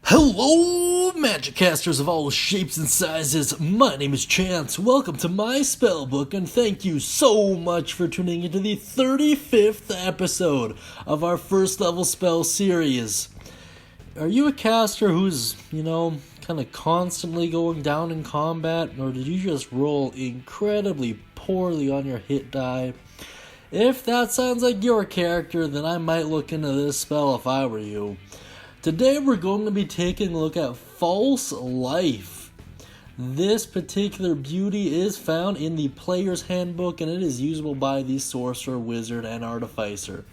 Hello, magic casters of all shapes and sizes. My name is Chance. Welcome to my Spellbook, and thank you so much for tuning into the 35th episode of our first level spell series. Are you a caster who's, kind of constantly going down in combat, or did you just roll incredibly poorly on your hit die? If that sounds like your character, then I might look into this spell if I were you. Today we're going to be taking a look at False Life. This particular beauty is found in the Player's Handbook, and it is usable by the Sorcerer, Wizard, and Artificer.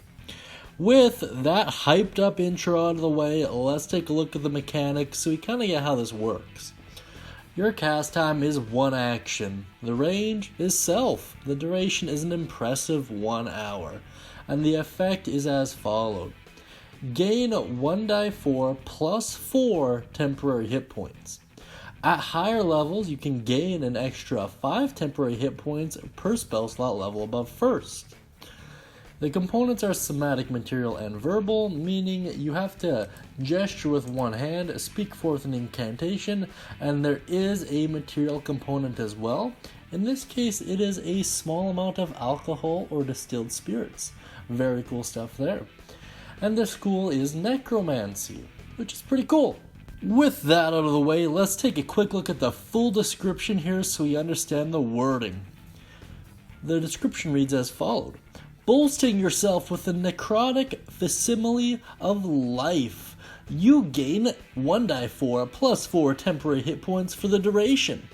With that hyped up intro out of the way, let's take a look at the mechanics so we kind of get how this works. Your cast time is 1 action. The range is self. The duration is an impressive 1 hour. And the effect is as follows. Gain 1d4 plus 4 temporary hit points. At higher levels, you can gain an extra 5 temporary hit points per spell slot level above first. The components are somatic, material, and verbal, meaning you have to gesture with one hand, speak forth an incantation, and there is a material component as well. In this case, it is a small amount of alcohol or distilled spirits. Very cool stuff there. And the school is Necromancy, which is pretty cool. With that out of the way, let's take a quick look at the full description here so we understand the wording. The description reads as followed. Bolstering yourself with the necrotic facsimile of life. You gain 1d4 plus 4 temporary hit points for the duration.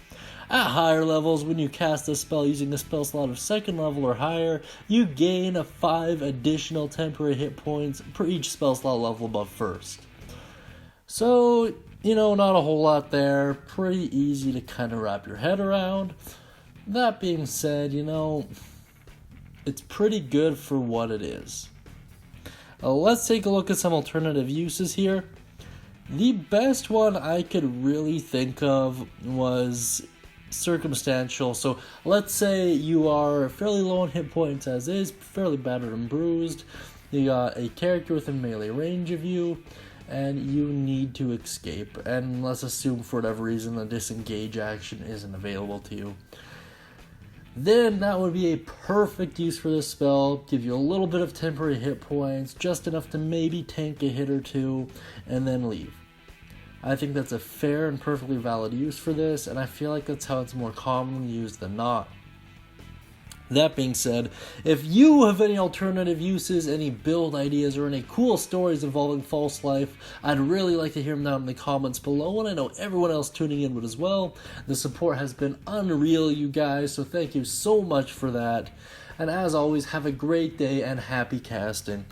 At higher levels, when you cast a spell using a spell slot of 2nd level or higher, you gain 5 additional temporary hit points per each spell slot level above first. So, not a whole lot there. Pretty easy to kind of wrap your head around. That being said, it's pretty good for what it is. Let's take a look at some alternative uses here. The best one I could really think of was circumstantial. So let's say you are fairly low on hit points as is, fairly battered and bruised. You got a character within melee range of you, and you need to escape. And let's assume for whatever reason the disengage action isn't available to you. Then that would be a perfect use for this spell. Give you a little bit of temporary hit points, just enough to maybe tank a hit or two, and then leave. I think that's a fair and perfectly valid use for this, and I feel like that's how it's more commonly used than not. That being said, if you have any alternative uses, any build ideas, or any cool stories involving False Life, I'd really like to hear them down in the comments below, and I know everyone else tuning in would as well. The support has been unreal, you guys, so thank you so much for that. And as always, have a great day and happy casting.